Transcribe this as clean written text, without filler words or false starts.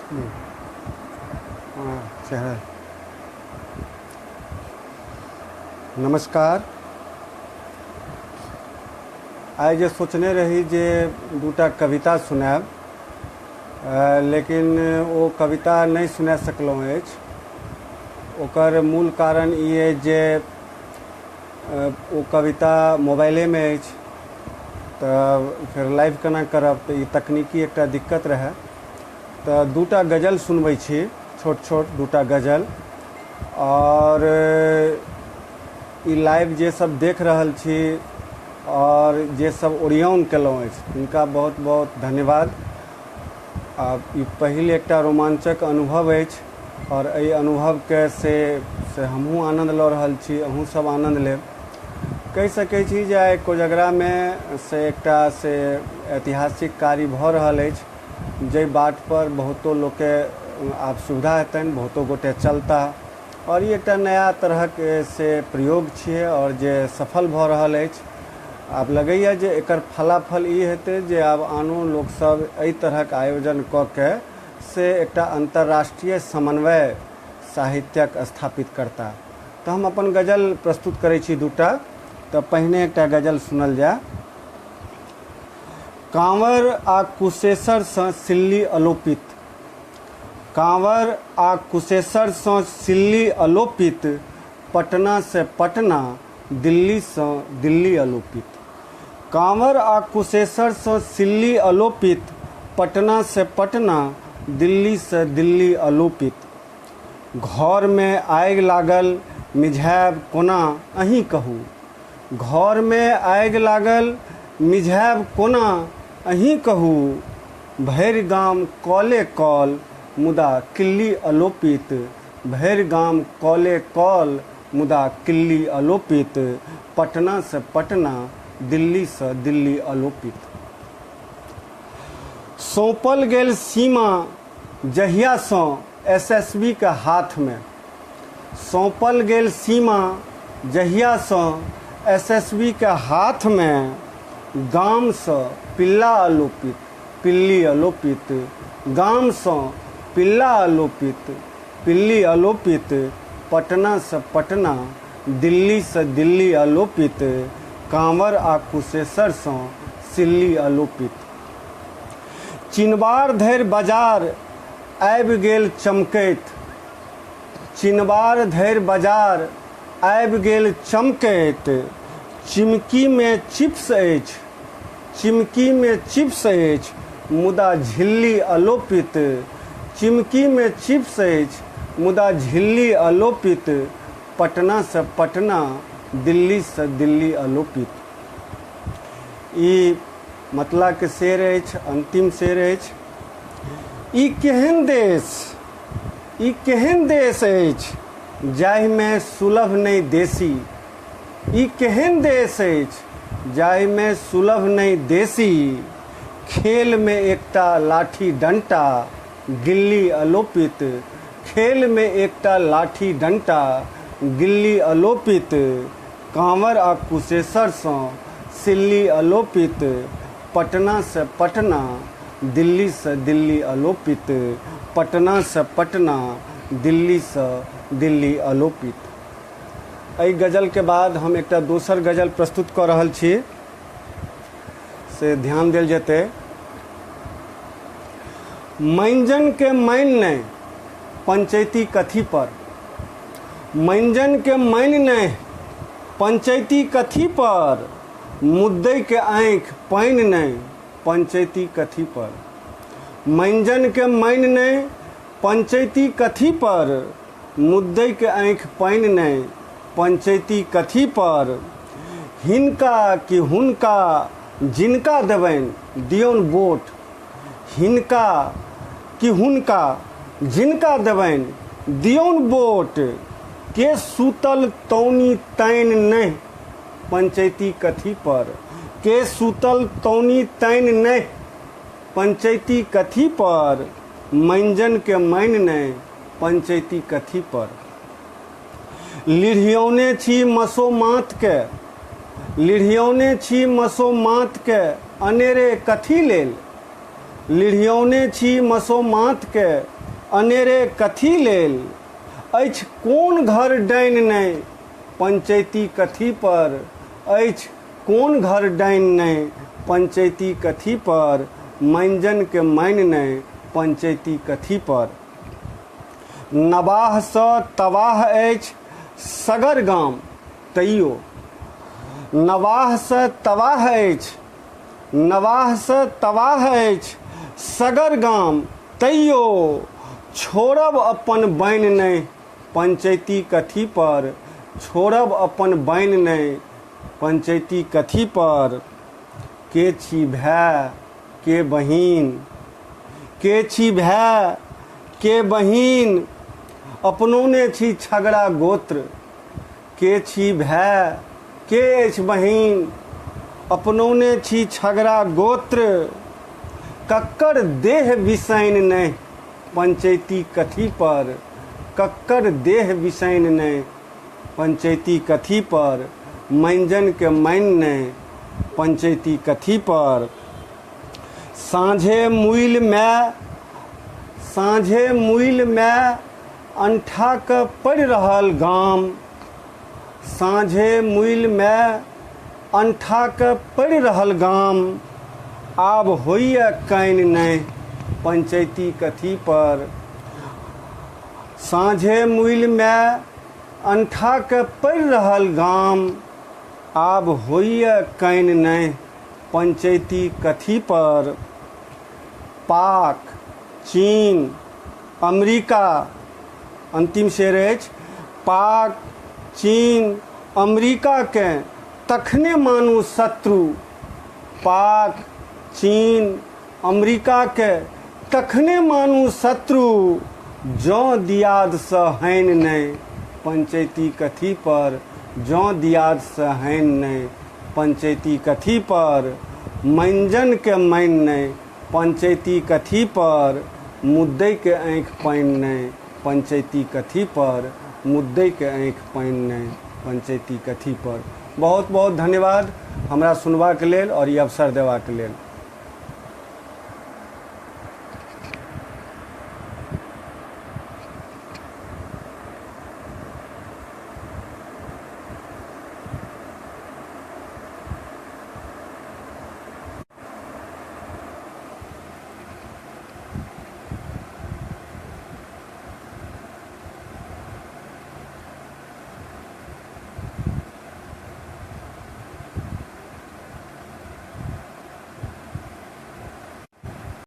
चेहरा नमस्कार। आइ जे सोचने रही जे दूटा कविता सुनाब, लेकिन वो कविता नहीं सुना सकलहुँ अछि। ओकर मूल कारण ई अछि जे वो कविता मोबाइले में अछि, तऽ फिर लाइव केना करब, तऽ ई तकनीकी एकटा दिक्कत रहै। तऽ दूटा गजल सुनबै छी, छोट छोट दूटा गजल। और ई लाइव जे सब देख रहल छी और जे सब ओरियौन केलहुँ अछि, तिनका बहुत बहुत धन्यवाद। ई पहिल एकटा रोमांचक अनुभव अछि और एहि अनुभवके से हमहूँ आनंद लऽ रहल छी, अहूँ सब आनंद लेब। कहि सकै छी जे आइ कोजगरामे से एकटा से ऐतिहासिक कार्य भऽ रहल अछि, जाहि बाट पर बहुतो लोकके आब सुविधा हेतनि, बहुतो गोटे चलता। और ई एकटा नया तरहक से प्रयोग छियै और जे सफल भऽ रहल अछि। आब लगैए जे एकर फलाफल ई हेतै जे आब आनो लोकसब एहि तरहक आयोजन कऽ के से एकटा अंतर्राष्ट्रीय समन्वय साहित्यक स्थापित करता। तऽ हम अपन गजल प्रस्तुत करै छी दूटा। तऽ पहिने एकटा गजल सुनल जाय। कांवर आ कुशेश्वर सँ सिल्ली अलोपित, कांवर आ कुशेश्वर सँ सिल्ली अलोपित, पटना से पटना, दिल्ली सँ दिल्ली अलोपित। कांवर आ कुशेश्वर सँ सिल्ली अलोपित, पटना से पटना, दिल्ली से दिल्ली अलोपित। घर में आगि लागल मिझायब कोना अहीं कहू, घर में आगि लागल मिझायब कोना अहीं कहू। भरि गाम कले कल मुदा किल्ली अलोपित, भरि गाम कले कल मुदा किल्ली अलोपित, पटना से पटना, दिल्ली से दिल्ली अलोपित। सौंपल गेल सीमा जहिया सँ एसएसबी के हाथ में, सौंपल गेल सीमा जहिया सँ एसएसबी के हाथ में, गाम सँ पिल्ला अलोपित, पिल्ली अलोपित, गाम सँ पिल्ला अलोपित, पिल्ली अलोपित, पटना से पटना, दिल्ली से दिल्ली अलोपित, कांवर आ कुशेश्वर सँ सिल्ली अलोपित। चिनबार धरि बाजार आबि गेल चमकैत, चिनबार धरि बाजार आबि गेल चमकैत, चिमकी में चिप्स अछि, चिमकी में चिप्स अछि, मुदा झिल्ली अलोपित, चिमकी में चिप्स अछि, मुदा झिल्ली अलोपित, पटना से पटना, दिल्ली से दिल्ली अलोपित। ई मतला के शेर अछि, अंतिम शेर अछि। ई केहन देश, ई केहन देश अछि जाहि में सुलभ नहि देसी, ई केहन देश अछि जाहि में सुलभ नहि देसी। खेल में एकटा लाठी डंटा, गिल्ली अलोपित, खेल में एकटा लाठी डंटा, गिल्ली अलोपित, कांवर आ कुशेश्वर सँ सिल्ली अलोपित, पटना से पटना, दिल्ली से दिल्ली अलोपित, पटना से पटना, दिल्ली से दिल्ली अलोपित। एहि गजल के बाद हम एकटा दोसर गजल प्रस्तुत कऽ रहल छी, से ध्यान देल जेतै। मंजन के मैन नहि पंचैती कथी पर, मंजन के मैन नहि पंचैती कथी पर, मुद्दै के आँखि पानि नहि पंचैती कथी पर। मंजन के मैन नहि पंचैती कथी पर, मुद्दै के आँखि पानि नहि पंचैती कथी पर। हिनका कि हुनका जिनका देबनि दियौन वोट, हिनका कि हुनका जिनका देबनि दियौन वोट। के सूतल तौनी तैन नहि पंचैती कथी पर, के सूतल तौनी तैन नहि पंचैती कथी पर। मंजन के मैन नहि पंचैती कथी पर। लिढ़ियौने छी मसो माथ के, लिढ़ियौने छी मसो माथ के, अनेरे कथी लेल। लिढ़ियौने छी मसो माथ के, अनेरे कथी लेल, अछि कोन घर डाइन नहि, पंचैती कथी पर, अछि कोन घर डाइन नहि, पंचैती कथी पर, मंजन के माइन नहि, पंचैती कथी पर। नवाह सँ तबाह अछि सगर गाम तैयो, नवाह सँ तबाह अछि, नवाह सँ तबाह अछि सगर गाम तैयो, छोड़ब अपन बैन नहि, पंचैती कथी पर, छोड़ब अपन बैन नहि, पंचैती कथी पर। के छी भाय के बहिन, के छी भाय के बहिन, अपनोने छी छगड़ा गोत्र, के छी भाय के अछि बहिन, अपनोने छी छगड़ा गोत्र। कक्कर देह बिसैन नहि, पंचैती कथी पर, कक्कर देह बिसैन नहि, पंचैती कथी पर, मंजन के माइन नहि, पंचैती कथी पर। साँझे मुइल माय, साँझे मुइल माय अंठा के पड़ि रहल गाम, साँझे मुइल माय अंठा के पड़ि रहल गाम, आब होइए काइन नहि, पंचैती कथी पर। साँझे मुइल माय अंठा के पड़ि रहल गाम, आब होइए काइन नहि, पंचैती कथी पर। पाक, चीन, अमेरिका, अंतिम शेर अछि, पाक, चीन, अमेरिका के तखने मानू शत्रु, पाक, चीन, अमेरिका के तखने मानू शत्रु, जँ दियाद सँ हानि नहि, पंचैती कथी पर, जँ दियाद सँ हानि नहि, पंचैती कथी पर। मंजन के माइन नहि, पंचैती कथी पर, मुद्दै के आँखि पानि नहि, पंचैती कथी पर, मुद्दै के आँखि पानि नहि, पंचैती कथी पर। बहुत बहुत धन्यवाद हमरा सुनबाक लेल और ई अवसर देबाक लेल।